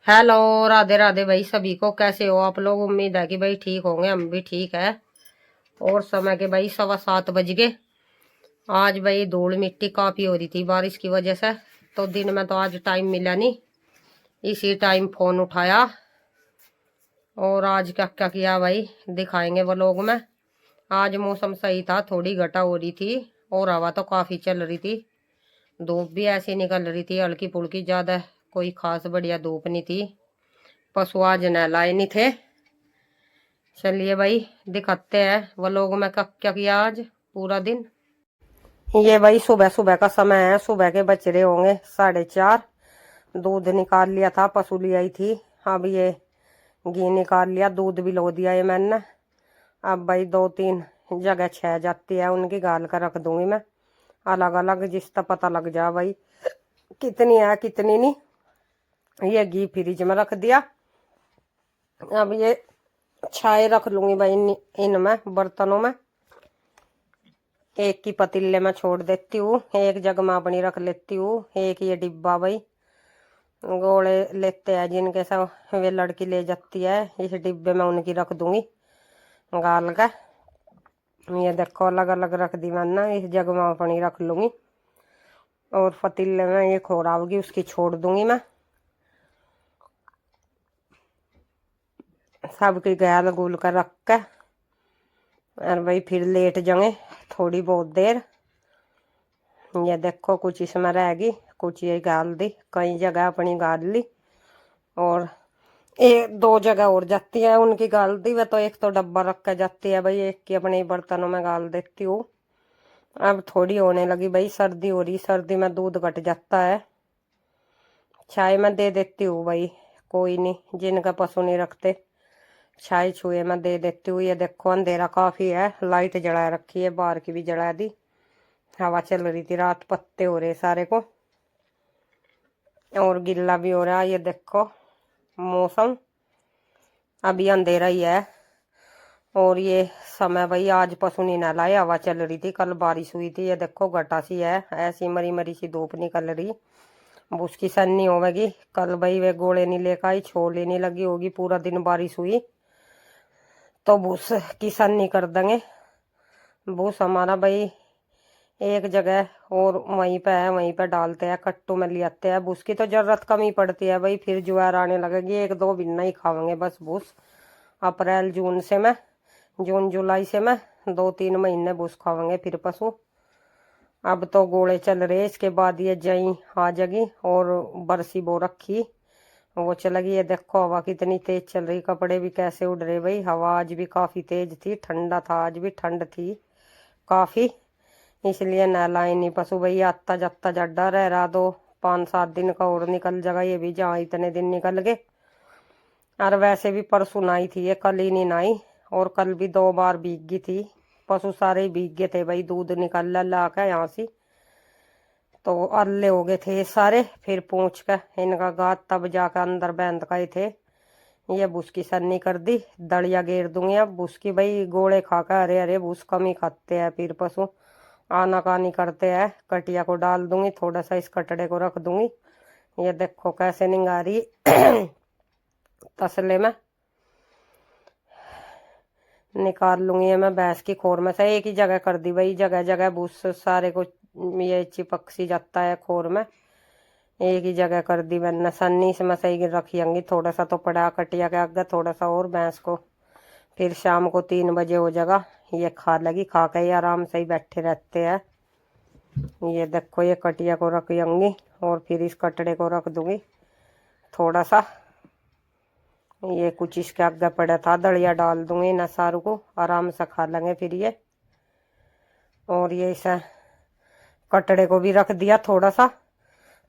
Hello. Radhe Radhe भाई सभी को। कैसे हो आप लोग? उम्मीद है कि भाई ठीक होंगे। हम भी ठीक है। और समय के भाई 7:15 बज गए। आज भाई धूल मिट्टी काफी हो रही थी बारिश की वजह से, तो दिन में तो आज टाइम मिला नहीं। इसी टाइम फोन उठाया और आज क्या क्या किया भाई दिखाएंगे वो लोग में। आज मौसम सही था, थोड़ी घटा हो रही थी और हवा तो काफी चल रही थी। धूप भी ऐसी निकल रही थी हल्की फुल्की, ज्यादा कोई खास बढ़िया धूप नहीं थी। पशु आज नहलाए नहीं थे। चलिए भाई दिखाते हैं वो लोग में क्या क्या किया आज पूरा दिन। ये भाई सुबह सुबह का समय है। सुबह के बज रहे होंगे 4:30। दूध निकाल लिया था, पशु ले आई थी। अब ये घी निकाल लिया, दूध भी लो दिया ये मैंने। अब भाई 2-3 जगह छह जाती है, उनकी गाल कर रख दूंगी मैं अलग अलग, जिसका पता लग जा भाई कितनी है कितनी नहीं। ये घी फ्रिज में रख दिया। अब ये छाए रख लूंगी भाई इनमें बर्तनों में। एक की पतीले में छोड़ देती हूँ, एक जग में अपनी रख लेती हूँ। एक ये डिब्बा भाई गोले लेते हैं जिनके सब वे लड़की ले जाती है, इस डिब्बे में उनकी रख दूंगी गाल का। ये देखो अलग अलग रख दी मैंने, इस जग में अपनी रख लूंगी। और पतीले में एक और आओगी उसकी छोड़ दूंगी मैं। सबकी गाल गुल कर रख के और भाई फिर लेट जाएंगे थोड़ी बहुत देर। ये देखो कुछ इसमें रहेगी, कुछ ये गाल दी, कई जगह अपनी गाल ली और एक दो जगह और जाती है उनकी गाल दी। वह तो एक तो डब्बा रख के जाती है भाई, एक की अपने बर्तनों में गाल देती हूँ। अब थोड़ी होने लगी भाई, सर्दी हो रही, सर्दी में दूध घट जाता है। चाय में दे देती हूँ भाई, कोई नहीं जिनका पशु नहीं रखते चाय छुए में दे देती हूँ। ये देखो अंधेरा काफी है, लाइट जला रखी है, बाहर की भी जला दी। हवा चल रही थी रात, पत्ते हो रहे सारे को और गिल्ला भी हो रहा है। ये देखो मौसम अभी अंधेरा ही है। और ये समय भाई आज पशु नहीं नहलाए, हवा चल रही थी, कल बारिश हुई थी। ये देखो घटा सी है, ऐसी मरी मरी सी धूप निकल रही। भूस की सन्नी होगी कल भाई, वे गोले नहीं लेकर आई, छोले नहीं लगी होगी, पूरा दिन बारिश हुई तो भूस की सन्नी कर देंगे। भूस हमारा भाई एक जगह और वहीं पे है, वहीं पे डालते हैं, कट्टू में ले आते हैं। भूस की तो जरूरत कम ही पड़ती है भाई, फिर ज्वार आने लगेगी, एक दो बिन्ना ही खावेंगे बस भूस। अप्रैल जून से मैं जून जुलाई से मैं 2-3 महीने भूस खावेंगे फिर पशु। अब तो गोले चल रहे, इसके बाद ये जई आ जाएगी और बरसी बो रखी वो चलेगी। ये देखो हवा कितनी तेज चल रही, कपड़े भी कैसे उड़ रहे भाई। हवा आज भी काफी तेज थी, ठंडा था, आज भी ठंड थी काफी, इसलिए नहलाए नहीं पशु भाई। आता जाता जड्डा रह रहा, 2-5-7 दिन का और निकल जाएगा ये भी, जहाँ इतने दिन निकल गए। और वैसे भी परसों नाई थी ये, कल ही नहीं नाई, और कल भी 2 बार भीग गई थी। पशु सारे भीग गए थे भाई, दूध निकल ला के यहाँ से, तो अल्ले हो गए थे सारे। फिर पूछ कर इनका गात तब जाकर अंदर बैंद गए थे। ये भूस की सन्नी कर दी, दड़िया घेर दूंगी अब भूस की भाई। गोले खाकर हरे हरे भूस कम ही खाते हैं फिर पशु, आनाकानी करते हैं। कटिया को डाल दूंगी, थोड़ा सा इस कटड़े को रख दूंगी। ये देखो कैसे निंगारी तसले में निकाल लूंगी मैं भैंस की खोर में से। एक ही जगह कर दी भाई, जगह जगह भूस सारे को ये चिपक सी जाता है खोर में, एक ही जगह कर दी मैंने। सन्नी से मैं सही रखी आंगी, थोड़ा सा तो पड़ा कटिया के आगे, थोड़ा सा और भैंस को। फिर शाम को 3 बजे हो जाएगा, ये खा लगी, खा के ही आराम से ही बैठे रहते हैं। ये देखो ये कटिया को रख आंगी और फिर इस कटड़े को रख दूंगी थोड़ा सा। ये कुछ इसके आगे पड़ा था, दड़िया डाल दूंगी ना, सारू को आराम से खा लेंगे फिर ये। और ये इसे कटड़े को भी रख दिया थोड़ा सा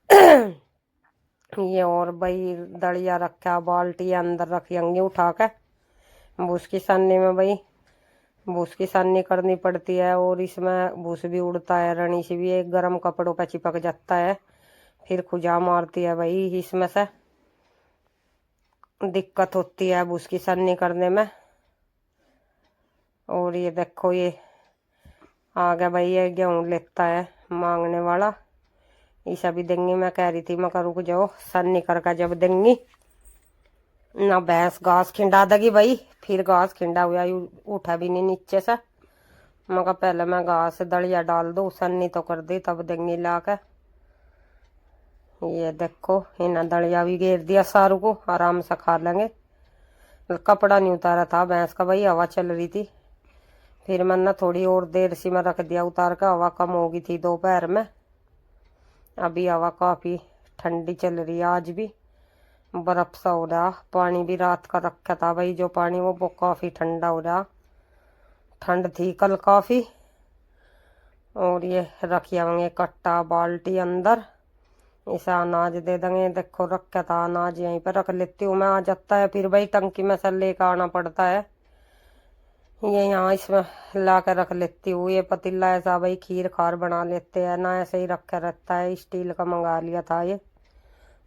ये और भाई दड़िया रखा, बाल्टी अंदर रखी आंगी उठा के। भूस की सानी में भाई भूस की सानी करनी पड़ती है, और इसमें भूस भी उड़ता है, रनी से भी एक गर्म कपड़ों पर चिपक जाता है, फिर खुजा मारती है भाई। इसमें से दिक्कत होती है भूस की सन्नी करने में। और ये देखो ये आ गया भाई, ये गेहूँ लेता है मांगने वाला, इसे भी देंगी। मैं कह रही थी मैं रुक जाओ, सन्नी करके जब देंगी ना भैंस घास खिंडा देगी भाई, फिर घास खिंडा हुआ उठा भी नहीं नीचे से। मगर पहले मैं घास दलिया डाल दो, सन्नी तो कर दी तब देंगी ला के। ये देखो इन्हें दलिया भी घेर दिया, सारू को आराम से खा लेंगे। कपड़ा नहीं उतारा था भैंस का भाई, हवा चल रही थी। फिर मैंने थोड़ी और देर सी में रख दिया उतार का, हवा कम हो गई थी दोपहर में। अभी हवा काफी ठंडी चल रही है, आज भी बर्फ सा हो रहा। पानी भी रात का रखा था भाई, जो पानी वो काफी ठंडा हो रहा। ठंड थी कल काफी। और ये रखिए होंगे कट्टा बाल्टी अंदर, इसे अनाज दे देंगे। देखो रखा था अनाज, यहीं पर रख लेती हूँ मैं, आ जाता है फिर भाई टंकी में से लेकर आना पड़ता है। ये यहाँ इसमें ला कर रख लेती हूँ। ये पतीला ऐसा भाई खीर खार बना लेते हैं ना, ऐसे ही रखा रहता है। स्टील का मंगा लिया था, ये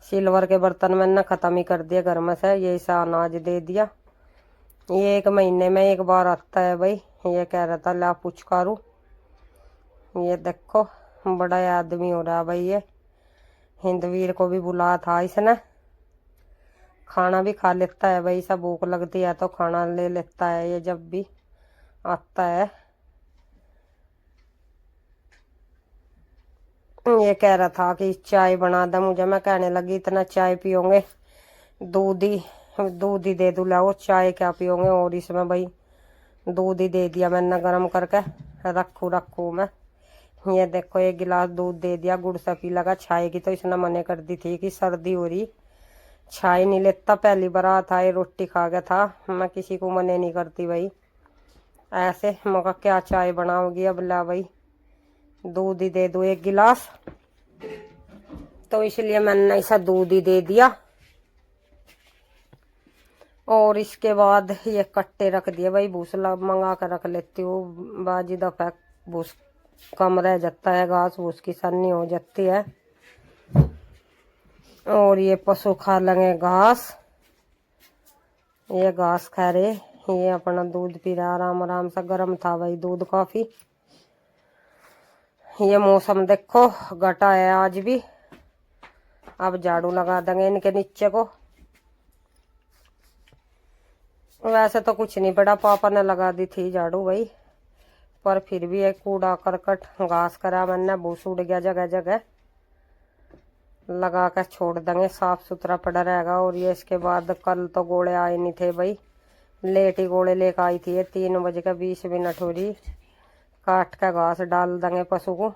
सिल्वर के बर्तन मैंने खत्म ही कर दिया घर में से। ये ऐसा अनाज दे दिया। ये 1 महीने में एक बार आता है भाई। ये कह रहा था ला पुचकारू। ये देखो बड़ा आदमी हो रहा भाई। ये हिंदवीर को भी बुलाया था इसने, खाना भी खा लेता है भाई। सब भूख लगती है तो खाना ले लेता है ये जब भी आता है। ये कह रहा था कि चाय बना दे मुझे। मैं कहने लगी इतना चाय पियोगे, दूध ही दे दूँ लाओ, चाय क्या पियोगे। और इसमें भाई दूध ही दे दिया मैंने गर्म करके, रखू मैं। ये देखो 1 गिलास दूध दे दिया, गुड़ से पी लगा। चाय की तो इसने मने कर दी थी कि सर्दी हो रही, चाय नहीं लेता। पहली बार था ये रोटी खा गया था। मैं किसी को मने नहीं करती भाई ऐसे। मगर क्या चाय बनाओगी अब, ला भाई दूध ही दे दो 1 गिलास। तो इसलिए मैंने ऐसा दूध ही दे दिया। और इसके बाद ये कट्टे रख दिए भाई, भूसला मंगा कर रख लेती हूँ। बाजी दफा भूस कम रह जाता है, घास भूस की सन्नी हो जाती है। और ये पशु खा लेंगे घास। ये घास खा रहे, ये अपना दूध पी रहा आराम आराम से। गर्म था भाई दूध काफी। ये मौसम देखो घटा है आज भी। अब झाड़ू लगा देंगे इनके नीचे को। वैसे तो कुछ नहीं पड़ा, पापा ने लगा दी थी झाड़ू भाई, पर फिर भी एक कूड़ा करकट घास करा मैंने, भूस उड़ गया जगह जगह। लगा कर छोड़ देंगे, साफ सुथरा पड़ा रहेगा। और ये इसके बाद कल तो गोले आए नहीं थे भाई, लेट ही गोले लेकर आई थी। 3 बज के 20 मिनट हो रही। काट का घास डाल देंगे पशु को।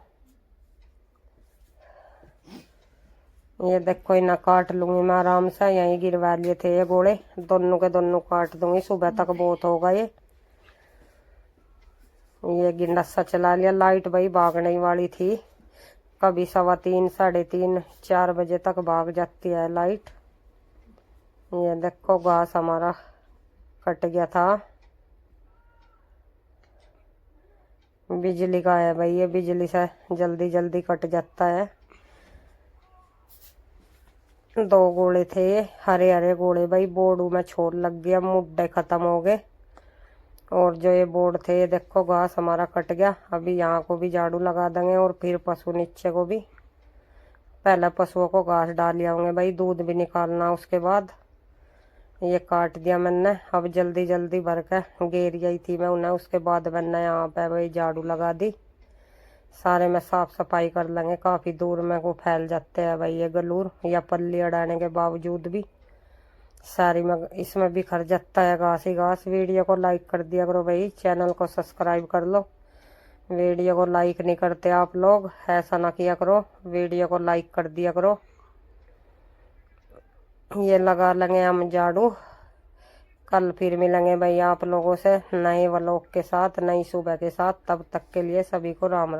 ये देखो इन्हें काट लूंगी मैं आराम से, यहीं गिरवा लिए थे ये गोले, दोनों के दोनों काट दूंगी। सुबह तक बहुत होगा ये गिंडसा चला लिया। लाइट भाई भागने वाली थी, कभी 3:15 3:30 4 बजे तक भाग जाती है लाइट। ये देखो घास हमारा कट गया था। बिजली का है भाई, ये बिजली से जल्दी जल्दी कट जाता है। 2 गोले थे हरे हरे गोले भाई, बोर्ड में छोर लग गया, मुड्डे खत्म हो गए। और जो ये बोर्ड थे ये देखो घास हमारा कट गया। अभी यहाँ को भी झाड़ू लगा देंगे और फिर पशु नीचे को भी। पहले पशुओं को घास डाल आऊंगे भाई, दूध भी निकालना उसके बाद। ये काट दिया मैंने, अब जल्दी जल्दी भर के घेर गई थी मैं उन्हें। उसके बाद मैंने यहाँ पे भाई झाड़ू लगा दी। सारे में साफ सफाई कर लेंगे, काफी दूर में को फैल जाते हैं भाई ये गलूर या पल्ली अड़ाने के बावजूद भी। सारी में इसमें बिखर जाता है घास ही घास। वीडियो को लाइक कर दिया करो भाई, चैनल को सब्सक्राइब कर लो। वीडियो को लाइक नहीं करते आप लोग, ऐसा ना किया करो, वीडियो को लाइक कर दिया करो। ये लगा लेंगे हम झाड़ू। कल फिर मिलेंगे भाई आप लोगों से नए व्लॉग के साथ, नई सुबह के साथ। तब तक के लिए सभी को राम राम।